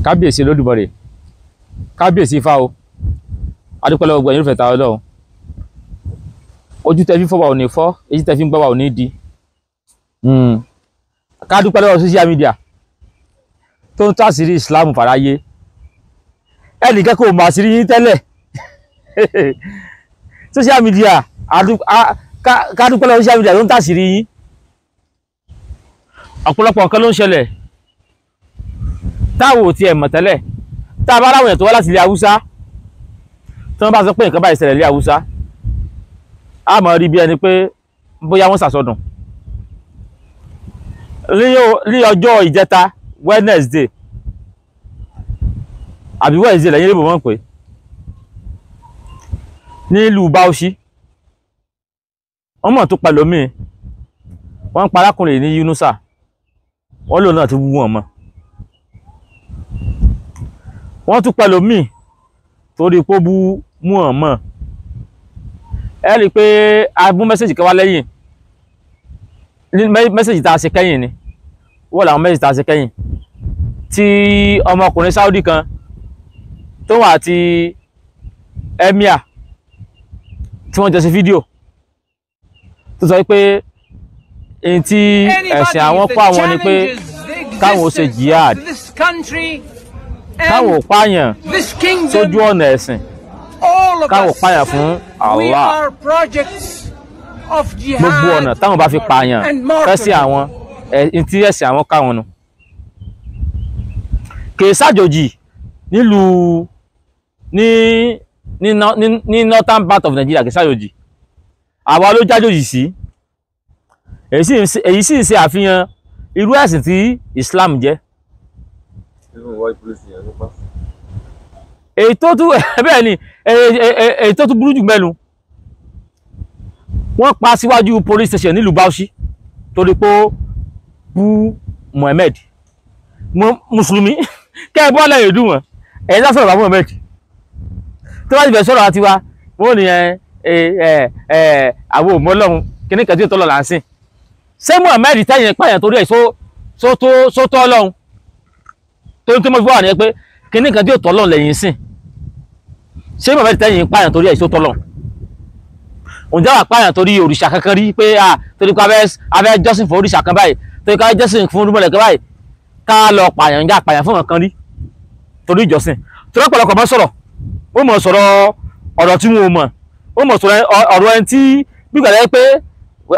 kábíyèsí Olódùmarè, kábíyèsí Ifá o, adúpẹ́ lọ́wọ́ gbogbo ẹ̀yin olùfẹ́ ta Ọlọ́run. Ojú tẹ́ fi ń fọ́ wa ò ní fọ́, èyí tẹ́ fi ń gbọ́ wa ò ní di. Ká dúpẹ́ lọ́wọ́ social media tó ń tàṣírí Islam fàráyé. Ẹnìkan kò mọ̀ àṣírí yín tẹ́lẹ̀. Social media ká dúpẹ́ lọ́wọ́ social media tó ń tàṣírí yín. Ọ̀pọ̀lọpọ̀ nǹkan ló ń ṣẹlẹ̀ táwọn ò tiẹ̀ mọ̀ tẹ́lẹ̀. Tá a bá ráwọn èèyàn tó wá láti ilẹ̀ Haúsá tí wọ́n bá sọ pé nǹkan báyìí ṣẹlẹ̀ ilẹ̀ Haúsá, a máa rí bí ẹni pé bóyá wọ́n ṣàsọdùn. Ní ọjọ́ ìjẹta Wednesday àbí Wednesday lẹ́yìn ìbò wọ́n pè nílùú Bauchi, wọ́n mọ̀ tó pẹ̀lú mi, wọ́n ń pa arákùnrin ní Yunusa, wọ́n lò náà ti wú wọn mọ́. Wọ́n tún pẹ̀lú mi torí pé ó bú mú wọn mọ́. Ẹ rí i pé a mú mẹ́sẹ̀jì kan wá lẹ́yìn, mẹ́sẹ̀jì tá a ṣe kẹ́yìn ni wọ́n làwọn mẹ́sẹ̀jì tá a ṣe kẹ́yìn tí ọmọkùnrin Saudi kan tó wà àti emir tí wọ́n jọ ṣe fídíò tó sọ pé èyí tí ẹ̀sìn àwọn kọ́ àwọn ni pé káwọn ó ṣe jihad, káwọn ò pààyàn sójú ọ̀nà ẹ̀sìn, káwọn ò pààyàn fún Allah. Gbogbo ọ̀nà táwọn bá fi pààyàn fẹ́sí àwọn tí ẹ̀sìn àwọn káwọn nu. Kì í ṣàjòjì nílùú ní northern part of Nigeria, kì í ṣàjòjì. Àwa ló jájòjì sí. Èyí sì ń ṣe àfihàn irú ẹ̀sìn tí Islam jẹ́. Èyí tó tún bẹ́ẹ̀ ni èyí tó tún burú jù mẹ́nu, wọ́n pa síwájú police station nílùú Bauchi torí pé ó bú Muhammad mùsùlùmí. Kẹ́ ẹ bọ́ lẹ́yìn ìdú wọn ẹ̀yìn lásán bàbá Muhammad tó bá ti bẹ̀ sọ̀rọ̀ àti wa wọ́n ní àwọn òmò Ọlọ́run kíní kan tí ó tọ́lọ̀ là ń sìn. Ṣé Muhammad tẹ́yìn pààyàn torí ẹ̀ sótọ́ Ọlọ́run tó ń tó mọ́ fi wà ní pé kíní kan tí ó tọ́lọ̀ lẹ́yìn sìn? Ṣé Muhammad tẹ́yìn pààyàn torí ẹ̀ sótọ́ Ọlọ́run? Ǹjẹ́ wà pààyàn torí òrìṣà kankan rí pé torí pé abẹ́ jọ́sìn fún òrìṣà kan báyìí, torí pé abẹ́ jọ́sìn fún orúmọlẹ̀ kan báyìí ká lọ pààyàn ń já pààyàn fún nǹkan rí torí ìjọsìn? Torí ọ̀pọ̀lọpọ̀ máa sọ̀rọ̀, ó mọ̀ sọ̀rọ̀ ọ̀rọ̀ tí wọn ò mọ̀, ó mọ̀ sọ̀rọ̀ ọ̀rọ̀ ẹni tí gbígbà lẹ́yìn pé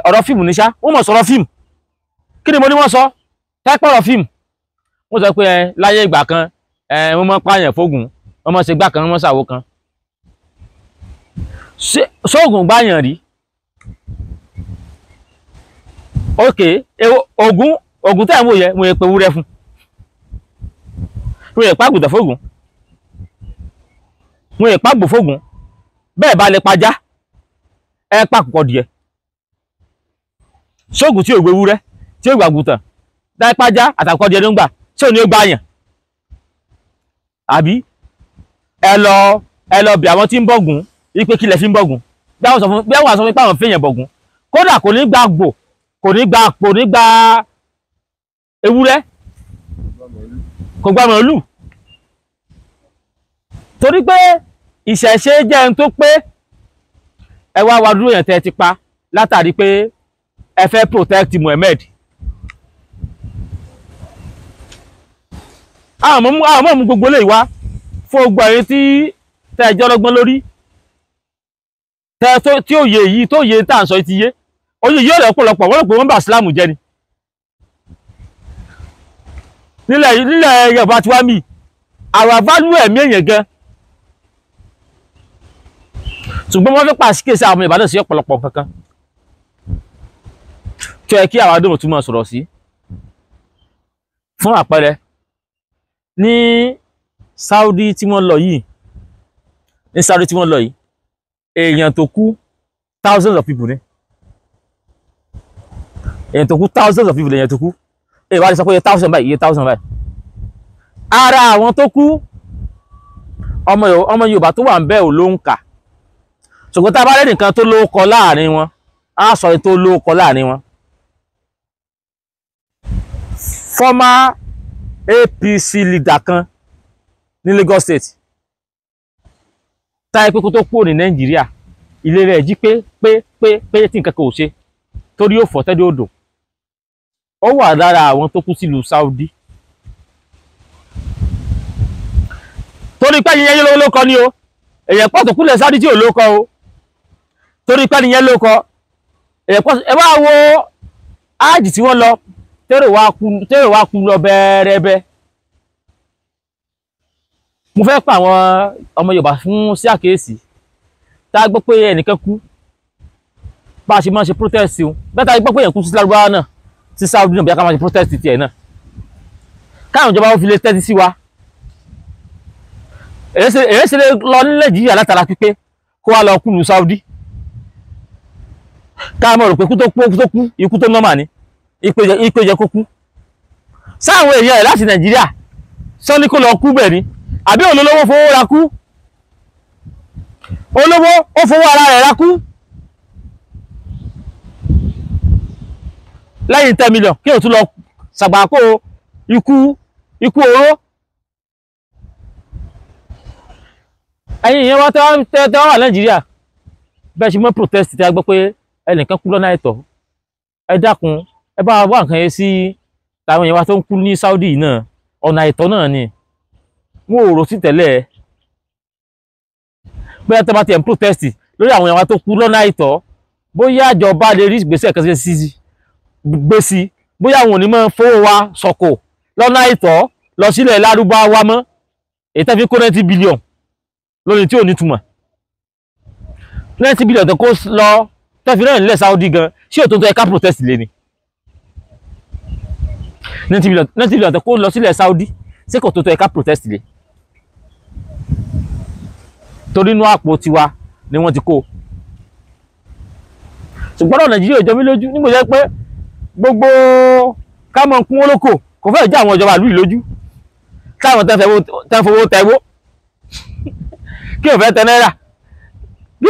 ọ̀rọ̀ fíìmù ní ṣá, ó mọ̀ sọ̀rọ̀ fíìmù. Kí ni mo ní wọ́n sọ? Tẹ́pọ̀ ọ̀rọ̀ fíìmù. Wọ́n sọ pé láyé ìgbà kan wọ́n mọ̀ pààyàn fógun, wọ́n mọ̀ ṣe gbá kan, wọ́n mọ̀ ṣàwo kan. Ṣóògùn gbáyàn rí? Ok, ogun tẹ́ ẹ̀ ń wò yẹ mo yẹ pé wúrẹ́ fún, mo yẹ pàgùtà fógun, mo yẹ pàgbò fógun, bẹ́ẹ̀ bá lè pajá ẹ pàkùkọ díẹ̀. Ṣóògùn tí ò gbé wúrẹ́ tí ò gbàgùtàn dá pajá àtàkùkọ díẹ̀ ló ń gbà, tí ò ní ó gbáyàn àbí? Ẹ lọ bí àwọn tí ń bọ̀gùn wípé kí lẹ fi ń bọ̀gùn, bí àwọn sọ fún pé àwọn fèèyàn bọ̀gùn, kódà kò ní gba àgbò, kò ní gba ewúrẹ́, kò gba màálù. Torí pé ìṣẹ̀ṣe jẹ́ ẹni tó pé ẹ wá wá dúró yẹn tẹ́ ti pa látàrí pé ẹ fẹ́ protect Muhammad. Àwọn ọmọ mú gbogbo lè wá fún gbogbo ẹ̀yin tí tẹ́ ẹjọ́ lọ́gbọ́n lórí, tí ó yẹ èyí tó yẹ tá à ń sọ ti yé. Oyè yóò rẹ̀ ọ̀pọ̀lọpọ̀ wọ́n rò pé wọ́n bá Islam jẹ́ ni. Nílẹ̀ Yorùbá tí wá mí àwọn value ẹ̀mí èèyàn gan, ṣùgbọ́n wọ́n fẹ́ pàṣíkèsí àwọn Ìbàdàn sí ọ̀pọ̀lọpọ̀ kankan tí ó yẹ kí àwọn adóhùn túmọ̀ sọ̀rọ̀ sí. Fún àpẹẹrẹ ní Saudi tí wọ́n lọ yìí, èèyàn tó kú thousands of people ni. Èèyàn tó kú thousands of people lèèyàn tó kú. Wá lè sọ pé iye thousand báyìí. Ara àwọn tó kú ọmọ Yorùbá tó wà ń bẹ̀ ò ló ń kà. Ṣùgbọ́n tá a bá rẹ́ nìkan tó lóókọ láàrin wọn, á sọ tó lóókọ láàrin wọn. Former APC leader kan ní Lagos State táyé pé kó tó kúrò ní Nàìjíríà ilé rẹ̀ jí pé tí nǹkan kan ò ṣe torí ó fọ́ tẹ́lẹ̀ odò ó wà lára àwọn tó kú sílùú Saudi torí pé yẹn ló kọ ni o èèyàn pọ̀ tó kúlẹ̀ Saudi tí ò ló kọ o torí pé yẹn ló kọ èèyàn pọ̀ ẹ wá wo áàjì tí wọ́n lọ tẹ́rò wá kú lọ bẹ́ẹ̀rẹ́bẹ́ mo fẹ́ pa àwọn ọmọ Yorùbá fún sí àkíyèsí tá a gbọ́ pé ẹnìkan kú bá a ṣe máa ṣe protest o bẹ́ẹ̀ tá a gbọ́ pé èèyàn kú sí Lárúbáwá náà sí Saudi náà bí a ká máa ṣe protest tiẹ̀ náà káwọn ìjọba ó fi lè tẹ́tí sí wa èyí ṣe lè lọ ní Nàìjíríà látara pípé kó wá lọ kú lu Saudi káwọn mọ̀ rò pé kú tó kú ikú tó nọ́mà ni ìpèjẹ kó kú sáwọn èèyàn ẹ̀ láti Nàìjíríà sọ ní kó lọ kú bẹ̀ ni àbí olólówó fowó ra kú olówó ó fowó ara rẹ̀ ra kú lẹ́yìn 10 million kí o tún lọ ṣàgbàkó ikú oró ẹ̀yin ìyẹn wá tẹ́wọ́ wà Nàìjíríà bẹ́ẹ̀ ṣe mọ́ protest tí a gbọ́ pé ẹnìkan kú lọ́nà àìtọ́ ẹ dákun ẹ bá wá nǹkan yẹn sí àwọn èèyàn wa tó ń kú ní Saudi náà ọ̀nà àìtọ́ náà ni wọn ò rò sí tẹ́lẹ̀ bóyá tẹ́ bá ti ẹ̀ ń protest lórí àwọn èèyàn wa tó kú lọ́nà àìtọ́ bóyá ìjọba lè rí ìgbésẹ̀ kan sí gbé sí bóyá àwọn onímọ̀ fowó wa sọ̀kò lọ́nà àìtọ́ lọ sílẹ̀ Lárúbáwá mọ́ èyí tẹ́ fi kó 90 billion lónìí tí ò ní túmọ̀ 90 billion tó kó lọ tẹ́ fi náà nílẹ̀ Saudi gan ṣé òtún tó ẹ̀ka protest lé ni 90 billion tó kó lọ sílẹ̀ Saudi ṣé kò tó ẹ̀ka protest lé torí inú àpò tiwa ni wọ́n ti kó ṣùgbọ́n ọ̀nà Nàìjíríà ìjọba lójú nígbà jẹ́ pé gbogbo kámọ̀ kún olóko kò fẹ́ jẹ́ àwọn ìjọba ìlú ìlójú táwọn tẹ́ fowó tẹ́wó kí o fẹ́ tẹ náírà kí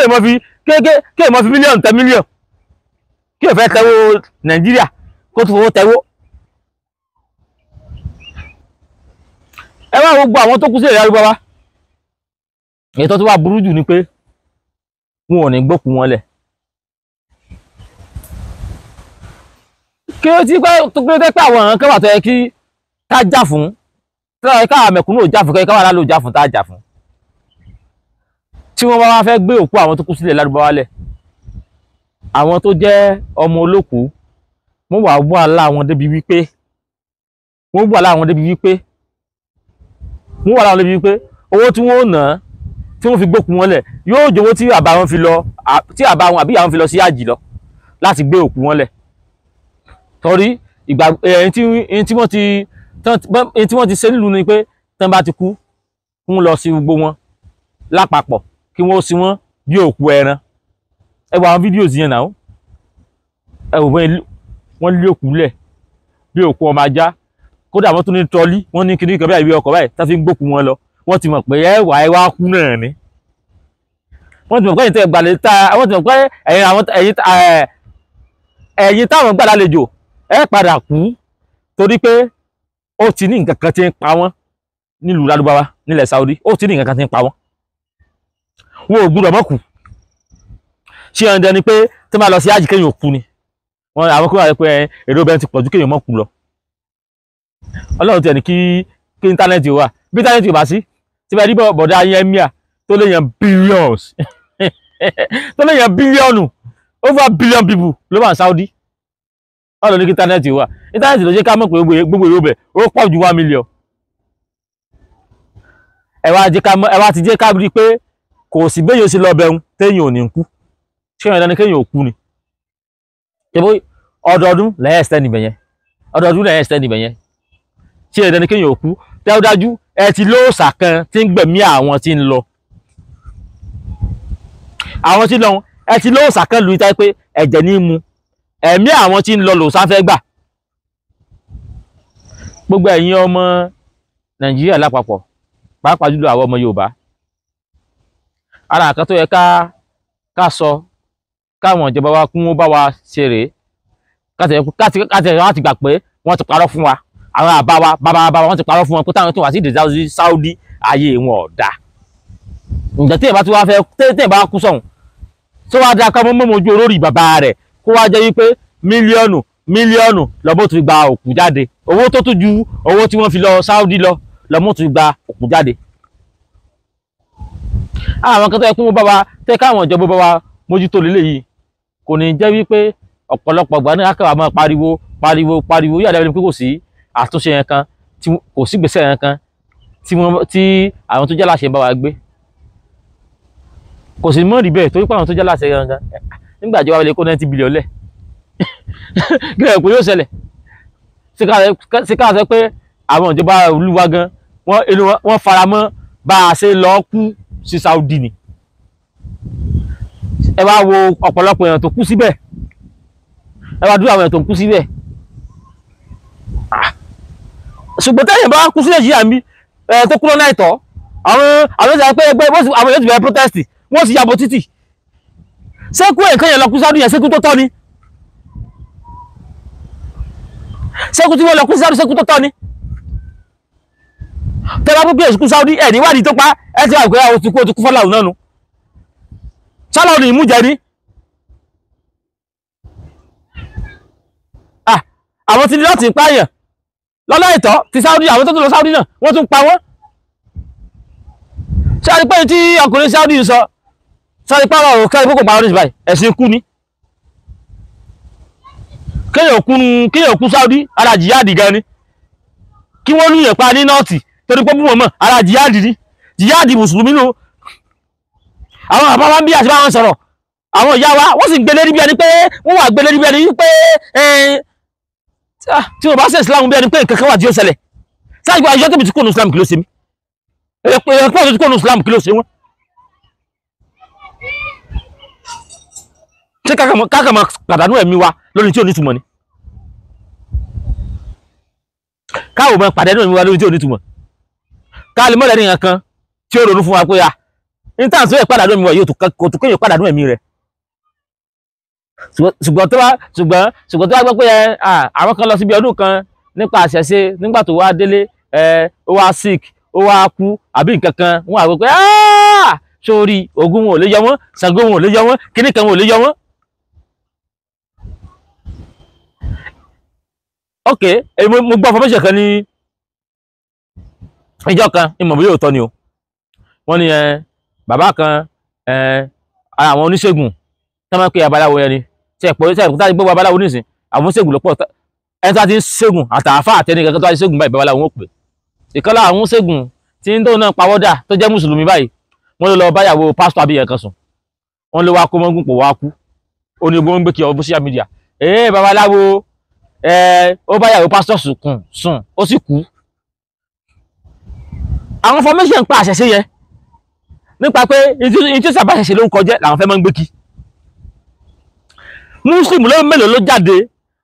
o mọ́ fi mílíọ̀nù tẹ mílíọ̀nù kí o fẹ́ tẹ́wó Nàìjíríà kó tó fowó tẹ́wó ẹ wá gbogbo àwọn tó kú sí ìrìn Lárúbáwá ètò tó wà burú jù ni pé wọn ò ní gbókù wọn lẹ̀ kí ó ti pẹ́ tó gbé pé àwọn èèyàn kẹwàá tó yẹ kí ká jà fún tó yẹ káwà mẹ̀kúnnù ò jà fún kẹ́kẹ́ káwà lálò jà fún tá a jà fún tí wọ́n bá wá fẹ́ gbé òkú àwọn tó kú sílẹ̀ Lárúbáwá lẹ̀ àwọn tó jẹ́ ọmọ olókùú wọ́n wà wà láwọn débi wípé owó tí wọ́n ná tí wọ́n fi gbókù wọn lẹ̀ yóò jowó tí àbá wọn àbí àwọn fi lọ sí àjì lọ láti gbé òkú wọn lẹ̀ torí ìgbà tí wọ́n ti ṣe nílùú ni pé tán bá ti kú kún lọ sí gbogbo wọn lápapọ̀ kí wọ́n sí wọn bí òkú ẹran ẹ wo àwọn fídíò yẹn náà ẹ wò wọ́n lé òkú lẹ̀ bí òkú ọmọ ajá kódà wọ́n tún ní trọ́lí wọ́n ní kíní kan báyìí bí ọkọ̀ báyìí tá fi ń gbókù wọn lọ wọ́n ti mọ̀ pé ẹ wá kú náà ni wọ́n ti mọ̀ pé ẹ̀yin tẹ́ gbàlẹ̀ ta wọ́n ti mọ̀ pé ẹ̀yin táwọn gbà lálejò ẹ padà kú torí pé ó ti ní nǹkan kan tí ń pa wọ́n nílùú Lárúbáwá nílẹ̀ Saudi ó ti ní nǹkan kan tí ń pa wọ́n wọn ò gbúdọ̀ mọ́ kú ṣé ọ̀ndẹ ni pé tí wọ́n bá lọ sí àjì kéèyàn kú ni wọ́n àwọn kó wà pé èrò bẹ́ẹ̀ ti pọ̀jù kéèyàn mọ́ kú lọ Ọlọ́run tiẹ̀ ní kí íńtánẹ́ẹ̀tì wà bí íńtánẹ́ẹ̀tì ò bá sí tí bá rí bọ̀dá yẹn mìíà tó lè yan billions tó lè yan bílíọ̀nù over billion people ló wà ní Saudi Ọlọ́run ní kí íńtánẹ́ẹ̀tì wà íńtánẹ́ẹ̀tì ló jẹ́ ká mọ̀ pé gbogbo èrò bẹ̀ ó pọ̀ ju 1 million ẹ wá ti jẹ́ ká rí pé kò sí béèyàn sí lọ bẹ̀rùn téèyàn ò ní kú ṣé ìrìn àdáni kéèyàn ò kú ni ṣebó ọdọọdún lẹ́yìn ẹ̀sẹ̀ níbẹ̀ yẹn ṣé ìrìn àdáni kéèyàn ò kú dájúdájú ẹ ti lóòsà kan tí ń gbẹ̀mí àwọn tí ń lọ ẹ ti lóòsà kan lù ìta pé ẹ̀jẹ̀ ní mu ẹ̀mí àwọn tí ń lọ lòsà fẹ́ gbà gbogbo ẹ̀yin ọmọ Nàìjíríà lápapọ̀ pàápàá jùlọ àwọn ọmọ Yorùbá ara nǹkan tó yẹ ká sọ káwọn ìjọba wa kún ó bá wa ṣeré káti wá ti gbà pé wọ́n ti parọ́ fún wa àwọn bàbá wa wọ́n ti parọ́ fún wọn pé táwọn tó wà sí ìdè Saudi ayé wọn ò dáa. ǹjẹ́ tí ẹ̀ bá ti wá fẹ́ tí ẹ̀ bá kú sọ̀hún tó wá dáa ká mọ́ mojú olórí bàbá rẹ̀ kó wá jẹ́ wípé mílíọ̀nù lọ́mọ́ tó fi gba òkú jáde, owó tó tún ju owó tí wọ́n fi lọ Saudi lọ lọ́mọ́ tó fi gba òkú jáde. àwọn kan tó yẹ kí wọ́n bá wa tẹ́ káwọn ìjọba bá wa mójútó lélẹ́yìí kò ní jẹ́ wípé ọ̀pọ̀lọpọ̀ ìgbà náà káwà máa pariwo yóò dábẹ́ ni pé kò sí àtúnṣe yẹn kan kò sí gbèsè yẹn kan tí àwọn tó jẹ́ láṣẹ bá wa gbé. kò sì mọ́ rí bẹ́ẹ̀ torí pé àwọn tó jẹ́ láṣẹ gangan nígbà ìjọba lè kó 90 billion lẹ̀ gẹ́gẹ́ pé yóò ṣẹlẹ̀ sí ká sọ pé àwọn ìjọba olúwa gan wọ́n fara mọ́ bá a ṣe lọ kú sí Saudi ni. ẹ wá wo ọ̀pọ̀lọpọ̀ èèyàn tó kú síbẹ̀, ẹ wá dúró àwọn èèyàn tó ń kú síbẹ̀. ṣùgbọ́n tẹ́yìn bá kú sí Nàìjíríà mi tó kú lọ́nà àìtọ́ àwọn ìjà pé ẹgbẹ́ àwọn èèyàn ti bẹ̀rẹ̀ protest wọ́n sì yàbò títì. ṣékú nǹkan yẹn lọ kú Saudi yẹn ṣékú tó tọ́ ni? ṣékú tí wọ́n lọ kú Saudi ṣékú tó tọ́ ni? tẹ́lá pé èsìkú Saudi ẹ̀ níwádìí tó pa ẹ̀ ti wà pé àwọn ti kú fọ́láhùn náà nu. sálọ̀ ni ìmújẹ ní àwọn tí ní láti pààyàn lọ́lá ìtọ́ ti Saudi, àwọn tó tún lọ Saudi náà wọ́n tún pa wọ́n. sáré pé tí ọkùnrin Saudi sọ sáré pààrọ̀ ọ̀rọ̀ kẹ́rin púpọ̀ pààrọ̀ nísìbáyìí ẹ̀sìn kú ni kéèyàn kú Saudi ara jihadi gan ni, kí wọ́n lùyàn pa ní nọ́ọ̀tì torí pé búmọ̀ mọ́ ara jihadi ni, jihadi mùsùlùmí nù. àwọn àbá wa ń bí àti bá wọn sọ̀rọ̀ àwọn ìyá wa wọ́n sì gbélé níbi ẹni pé wọ́n wà gbélé níbi ẹni pé tí wọ́n bá ṣe Islam bí ẹni pé nǹkan kan wà tí ó ṣẹlẹ̀. sáà ìgbà ìjọ tóbi tí kò ní Islam kí ló ṣe mí? èèyàn pọ̀ tí kò ní Islam kí ló ṣe wọ́n? ṣé káàkà máa pàdánù ẹ̀mí wa lórí tí ò ní túmọ̀ ni? káàwọ̀ máa pàdánù ẹ̀mí wa lórí tí ò ní túmọ̀? káà lè mọ́lẹ̀ ní nǹkan tí ó ronú fún wa pé intan so e padà do mi wa yóò kò tún kéèyàn padà do ẹ̀mí rẹ̀. ṣùgbọ́n tó wá gbọ́ pé àwọn kan lọ síbi ọdún kan nípa àṣẹṣe nígbà tó wá délé ó wá sick ó wá kú àbí nǹkan kan wọ́n á gbọ́ pé sórí Ògún wọn ò lè yọ wọ́n, Ṣàngó wọn ò lè yọ wọ́n, kíní kan wọn ò lè yọ wọ́n. ok mo gbọ́ information kan ní ìjọ kan ìmọ̀ bí yóò tọ́ ni o. wọ́n ní bàbá kan àwọn oníṣègùn tí wọ́n pe babaláwo yẹn ni tí ẹ̀pọ̀ tí ẹ̀kúta gbọ́ babaláwo nísìn àwọn oníṣègùn lọ́pọ̀ ẹni tí wọ́n ti ń ṣègùn àtàfà àtẹni kankan tó wá ti ṣègùn báyìí babaláwo wọn pè. ìkọ́lá àwọn oníṣègùn tí ń tóun náà pawọ́dà tó jẹ́ mùsùlùmí báyìí wọ́n ló lọ báyàwó pásítọ̀ abiyẹ kan sùn wọ́n ló wá kó mọ́gùn pò wá kú ó ní gbóngbé kí ọ social media babaláwo ó báyàwó pásítọ̀ sùn ó sì kú. àwọn formation pa àṣẹṣe yẹn nípa pé ìtí sàbáṣẹṣe ló ń kọjẹ́ làwọn fẹ́ máa ń gbé kí. Muslim ló mélòó ló jáde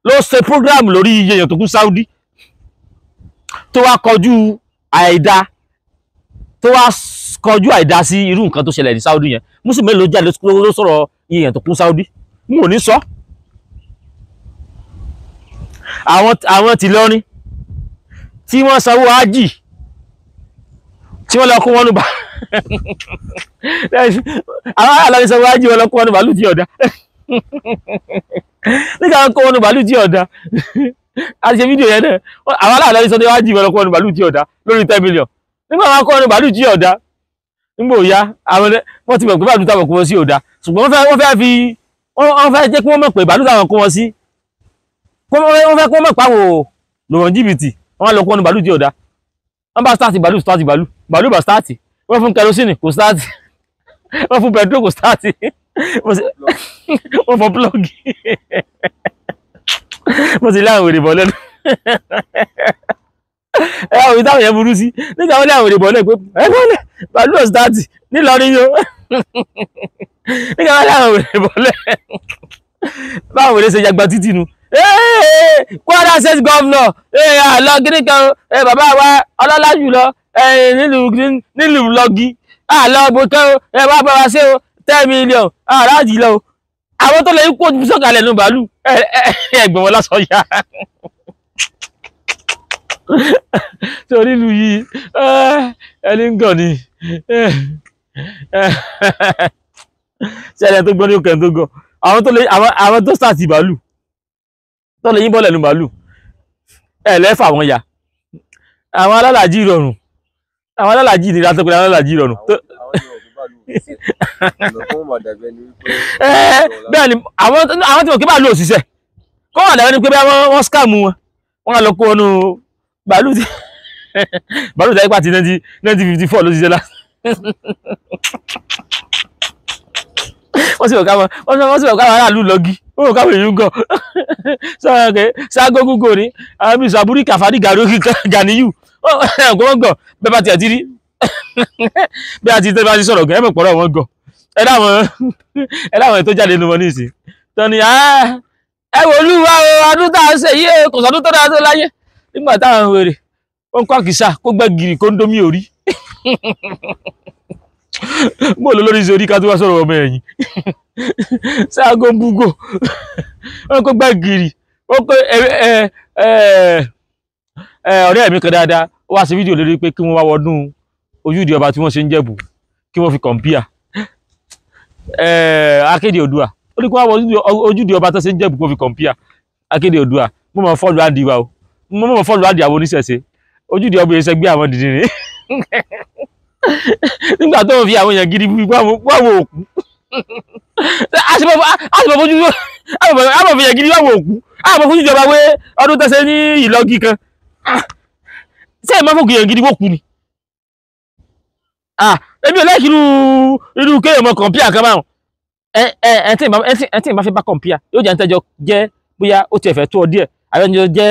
ló ṣe program lórí iye èèyàn tó kú Saudi tó wá kọjú àìdá sí irú nǹkan tó ṣẹlẹ̀ ní Saudi yẹn. Muslim mélòó ló jáde ló sọ̀rọ̀ iye èèyàn tó kú Saudi n ò ní sọ. àwọn tìlọrin tí wọ́n sanwó ájì tí wọ́n lọ kó wọn nù bá àwọn àlàyé sanwó ájì wọn lọ kó wọn nù bàálù tí ọ̀dá nígbà wọn kó wọn nù bàálù tí ọ̀dá a ṣe fídíò yẹn náà àwọn àlàyé sanwó ájì wọn lọ kó wọn nù bàálù tí ọ̀dá lórí 10 million nígbà wọn kó wọn nù bàálù tí ọ̀dá nígbà òya wọ́n ti mọ̀ pé bàálù táwọn kó wọn sí ọ̀dá ṣùgbọ́n wọ́n fẹ́ jẹ́ kí wọ́n mọ̀ pé bàálù táwọn kó wọn sí wọ́n fẹ́ kí wọ́n mọ̀ pàwọ̀ lòwọ̀n jìbìtì wọ́n lọ kó wọn nù bàálù tí ọ̀dá wọ́n bá start bàálù bá start wọ́n fún kerosene kò start wọ́n fún petrol kò start wọ́n fọ́ plug wọ́n sì láwọn èrè bọ̀ lẹ́nu òyìn táwọn yẹn burú sí nígbà wọ́n láwọn èrè bọ̀ lẹ́nu pé bọ́lẹ̀ bàálù ò start nílọrin yóò nígbà wọ́n láwọn èrè bọ̀ lẹ́nu báwọn èrè ṣe yàgbà títì nu Kwara State Governor àlọ́ gíní kan bàbá wa ọlọ́lá jùlọ nílùú lọ́gí àlọ́ bókẹ́ wá bá wa ṣe 10 million àrájì lọ àwọn tó lè kó sọ̀kalẹ̀ nù bàálù ẹgbẹ̀rún wọn lásán yá torí ìlú yìí ẹni ń gàn ni ṣẹlẹ̀ tó gbọ́n ní òkè tó gàn àwọn tó start bàálù tó lè yín lẹ́nu bàálù lẹ́fà wọn ya àwọn alálàájì ìrọ̀rùn àwọn alálàájì ìnira tó pé alálàájì ìrọ̀rùn bẹ́ẹ̀ ni àwọn tí wọ́n kí bàálù òṣìṣẹ́ kọ́ wà lẹ́wọ́n ni pé wọ́n scam wọn lọ kó wọnú bàálù tẹ́ ipá ti 1954 ló ṣiṣẹ́ lá wọ́n sì wọ̀ káwọn aráàlú lọ́gí wọ́n wọ̀ káwọn èèyàn gọ̀ sọ́rọ̀ kẹ́ ságógúgò ní àwọn bí sàbúrí kàfàdí gàrókì gàníyù wọ́n gọ̀ bẹ́ẹ̀ bá ti àti rí bí a ti tẹ́ bá ti sọ̀rọ̀ gẹ̀ ẹ̀mọ̀ pọ̀rọ̀ wọn gọ̀ ẹ̀dáwọn tó jáde nínú wọn ní ìsìn tán ni ẹ wò olúwa o adún tá a ṣe yé kò sọdún tó dáa tó láyé nígbà táwọn wèrè wọn kọ́ àkìsà kó gbẹ́ gírì kó ń dómi orí bó ló lórí ìṣòrí ká tó wá sọ̀rọ̀ ọmọ ẹ̀yìn sáàgó ń búgò wọn kó gbẹ́ gírì wọn kó ọ̀rẹ́ mi kan dáadáa ó wá sí fídíò lórí pé kí wọ́n wá wọdún ojúde ọba tí wọ́n ṣe ń jẹ̀bù kí wọ́n fi kọ̀m̀pìà akéde Oòduà ó ní kí wọ́n wọ ojúde ọba tó ṣe ń jẹ̀bù kí wọ́n fi kọ̀m̀pìà akéde Oòduà mo mọ̀ fọ́ọ̀lù àdìwà o mo mọ̀ fọ́ọ̀lù àdìwà oníṣẹ̀ṣe ojúde ọba yẹn ṣẹgbẹ́ àwọn dìdìrín nígbà tó ń fi àwọn èèyàn gidi wọ́n wo òkú àṣìbọ̀ fojú àbọ̀ fi èèyàn gidi wọ́n wo òkú àbọ̀ fojú ìjọba wé ọdún tẹ́sẹ̀ ní ìlọ́gì kan ṣé ẹ̀ máa fòkè èèyàn gidi wọ́n kú ni èmi ò lẹ́kì irú kéèyàn mọ kọ̀m̀pìà kan báwọn ẹ̀ tí ì máa fi bá kọ̀m̀pìà yóò jẹ́ tẹ́jọ jẹ́ bóyá ó tiẹ̀ fẹ́ tó ọ díẹ̀ àwọn ẹni jẹ́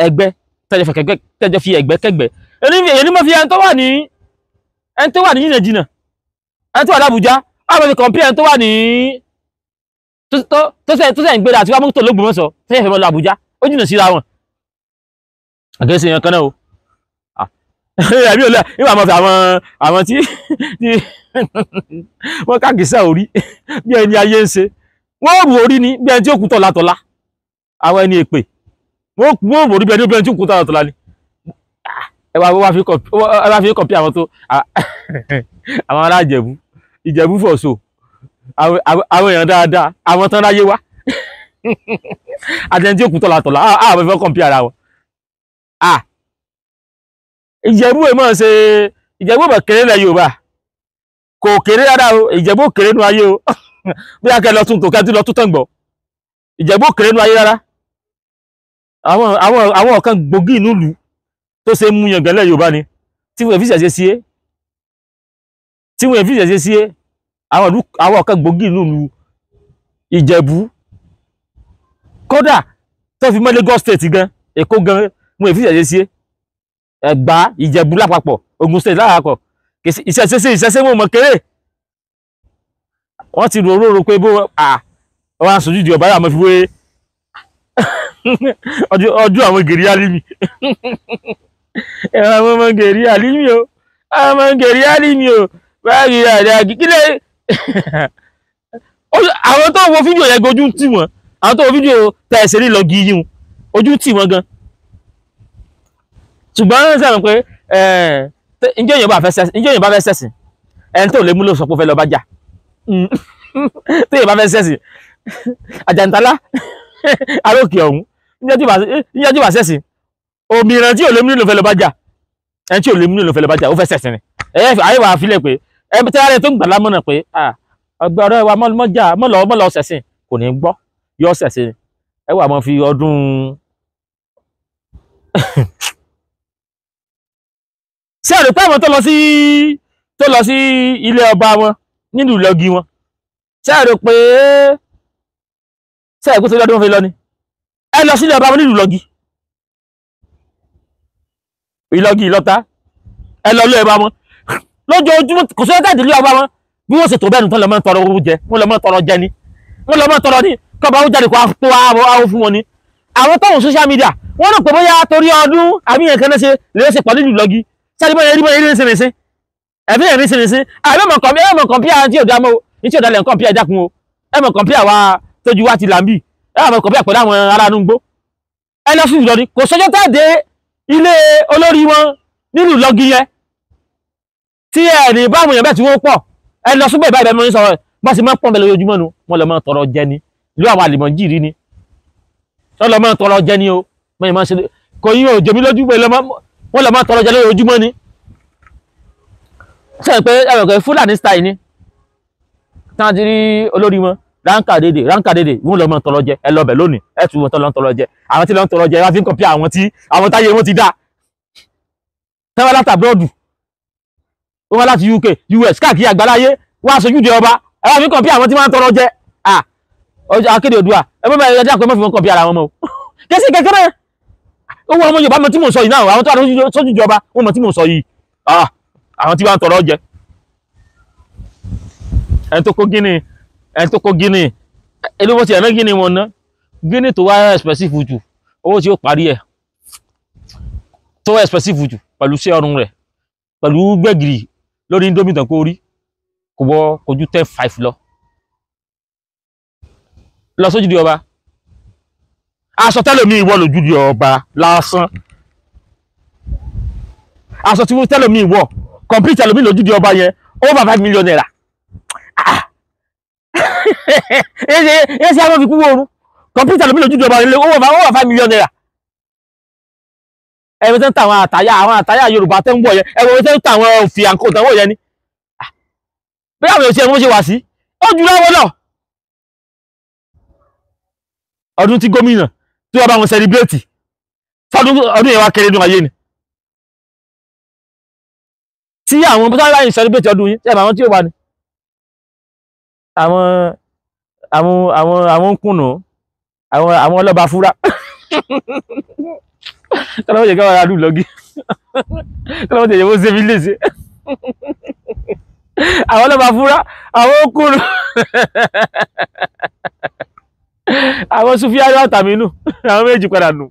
ẹgbẹ́ tẹ́jọ fi ẹgbẹ́ kẹgbẹ́ èyí ni mo fi ẹni tó wà ní jìnnà ẹni tó wà l'Àbújá àwọn fi kọ̀m̀pìà ẹni tó wà ní tó sẹ́ ń gbéra àti wá mọ́tò l'Ógbómọ̀ṣọ́ tẹ́yẹ̀ fẹ́ mọ́ lọ Àbújá ó jìnnà síra wọn àgẹ́sẹ̀ yẹn kan náà o ẹ̀mí olè nígbà mọ́ fi àwọn tí wọ́n káàkiri orí bí ẹni ayé ń ṣe wọ́n rù orí ní bí ẹni tí ó kú tọ̀látọ̀lá àwọn ẹni èpè wọ́n rù orí bí ẹni tí ó kú tọ̀látọ̀lá ni ẹwà fi kọ̀pí àwọn tó àwọn ará Ìjẹ̀bú fọ̀ṣọ àwọn èèyàn dáadáa àwọn tán láyé wá àti ẹni tí ó kú tọ̀látọ̀lá àwọn fẹ́ kọ̀pí ara wọn Ìjẹ̀bú èmọ́ ṣe Ìjẹ̀bú bọ̀ kéré lẹ Yorùbá kò kéré rárá o Ìjẹ̀bú kéré nú ayé o bí a kẹ́ lọ tún tòkẹ́ tí lọ tún tàǹgbọ̀ Ìjẹ̀bú kéré nú ayé rárá àwọn ọ̀kan gbòógì nílùú tó ṣe mú yangàn lẹ Yorùbá ni tí wọ́n fi ṣẹ̀ṣẹ̀ sí é àwọn ọ̀kan gbòógì nílùú Ìjẹ̀bú kódà tó fi mọ́ Lagos State gan Èkó gan wọ́n fi ṣẹ̀ṣẹ̀ sí é Ẹ̀gbá Ìjẹ̀bú lápapọ̀ Ògùn State lápapọ̀ ìṣẹ̀ṣẹ̀ wọn mọ̀ kéré wọ́n ti rò pé bó wọ́n aṣojú di ọ̀bá yà mọ́ fi wé ọjọ́ àwọn gèrè alímì àwọn ọmọ gèrè alímì o àwọn ọmọ gèrè alímì o báyìí àdáàgì kílẹ̀ àwọn tó wo fídíò yẹn ojú tì wọ́n àwọn tó wo fídíò tẹ̀sẹ̀ rí lọ gíyìn ojú tì wọ́n gan ṣùgbọ́n sẹ́wọ̀n pé ǹjẹ́ èèyàn bá fẹ́ sẹ́sìn ẹni tó lè mú ló sọ pé ó fẹ́ lọ bá jà tí èèyàn bá fẹ́ sẹ́sìn Àjàntálá arókè ọ̀hún níjẹ́ tí ó bá sẹ́sìn òmìnira tí ò lè mú nílò fẹ́ lọ bá jà ẹni tí ò lè mú nílò fẹ́ lọ bá jà ó fẹ́ sẹ́sìn ni ayé wà á filẹ̀ pé ẹbí tí ara rẹ̀ tó ń gbà lámọ̀nà pé ọgbẹ́ ọ̀rẹ́ wa mọ́ lọ sẹ́sìn kò ní gbọ́ yọ sẹ́sìn ẹ wà mọ́ fi ọdún ṣé ẹ̀rọ pé àwọn tó lọ sí ilé ọba wọn nínú ìlọ́gí wọn ṣé ẹ̀rọ pé tó lọ́dún wọn fi lọ ni ẹ lọ sí ilé ọba wọn nínú ìlọ́gí ìlọ́ta ẹ lọ ilé ọba wọn lójoojúmọ́ kò sọ́yọ́ tàbí ilé ọba wọn bí wọ́n ṣètò bẹ́ẹ̀ nù tán lọ́mọ tọrọ owó jẹ wọ́n lọ́mọ tọrọ jẹ ni wọ́n lọ́mọ tọrọ ní kọ́ba ó jáde kó àwọn fún wọn ni àwọn tóun social media wọ́n rò pé bóyá torí ọdún àbí yẹn kan náà ṣe lè ṣe pọ̀ nínú ìlọ́gí sáré bọ́ ẹrí bọ́ ẹrí ṣẹlẹ̀ṣẹ́ ẹ̀fẹ́ ẹ̀rí ṣẹlẹ̀ṣẹ́ ẹ̀mọ̀ kọ̀mpíà tí ò dámọ́ ní tí ò dálẹ̀ kọ̀mpíà jákun o ẹ̀mọ̀ kọ̀mpíà wa tójú wá ti làmbì ẹ̀mọ̀ kọ̀mpíà pẹ̀lú àwọn ará inú gbó ẹ lọ sí Ìlọrin kò sọ́jọ́ tẹ́ẹ̀dé ilé olórí wọn nílùú lọ́gí yẹn tí ẹ ní báwọn èèyàn bẹ́ẹ̀ tí wọ́n pọ̀ ẹ lọ súnbẹ̀ ìbáyìí mọ́ ní sọ̀rọ̀ bá sì máa ń pọ̀n bẹ̀ lójoojúmọ́ nu wọ́n lọ máa tọrọ jẹ ni ìlú àwọn àlìmọ̀jìrì ni wọ́n lọ máa tọrọ jẹ ni o mẹ́yìn máa ṣe kò yín o jèmi lójú pé wọ́n lọ máa tọrọ jẹ lójoojúmọ́ ni ṣe pé ẹ̀rọ kẹ́ Fúlàní style ni tí wọ́n ti rí olórí wọn ránkà dédè wọ́n lọ máa tọrọ jẹ ẹ lọ bẹ̀ lónìí ẹ tún wọn tọ́ lọ ń tọrọ jẹ àwọn tí lọ ń tọrọ jẹ wọ́n fi ń kọ̀pí àwọn táyé wọn ti dá tẹ́wọ́n láti àbúrọ̀dù wọ́n láti UK US káàkiri àgbáláyé wọ́n aṣojú di ọba ẹwà fi kọ̀pí àwọn tí wọ́n ń tọrọ jẹ akéde Oòduà ẹgbẹ́ bá ẹgbẹ́ àpẹ mọ́fì wọn kọ̀pí ara wọn mọ́ kẹsí kékeré owó ọmọ Yorùbá mọ̀ tí mò ń sọ yìí náà àwọn tó wà sójú ìjọba wọ́n mọ̀ tí mò ń sọ yìí àwọn tí wọ́n ń tọrọ jẹ ẹni tó kó Guinea ẹni wọ́n ti ẹ̀rẹ́ Guinea wọn ná Guinea tó wá expensive jù owó tí ó parí ẹ̀ tó wá expensive jù pẹ̀lú sí ọrùn rẹ̀ pẹ̀lú gbẹ̀gìrì lórí Indomie tàn kó rí kò wọ́ kojú 10,500 lọ sójú di ọba aṣọ tẹ́lòmí ìwọ lójú di ọba lásán aṣọ tí tẹ́lòmí ìwọ complete tẹ́lòmí lójú di ọba yẹn over 5 million naira ẹ ṣe àwọn fi kú wọ́ọ̀rún complete tẹ́lòmí lójú di ọba yẹn over 5 million naira ẹ̀rọ tẹ́ ń ta àwọn àtàyà Yorùbá tẹ́ ń wọ̀ yẹn ẹ̀rọ tẹ́ ń ta àwọn òfin àǹkó ìtàwọ̀ yẹn ni bí àwọn òṣìṣẹ́ wọn ṣe wà sí ó jù lọ́wọ́ náà ọdún tí gómìnà tí wọ́n bá wọn sẹlẹ̀bírẹ́tì ọdún yẹn wá kéré nínú ayé ni tí àwọn bó sáré láyìn sẹlẹ̀bírẹ́tì ọdún yìí tẹ́ àwọn tí ó wà ní àwọn ń kùnà àwọn ọlọ́ba fúra kọ́lọ́wọ́ jẹ́ káwọn adùn lọ́gí kọ́lọ́wọ́ jẹ́ wọ́n ṣe fi lè ṣe àwọn ọlọ́ba fúra àwọn ń kùnà àwọn Sùfíànù àtàmínú àwọn méjì padà nù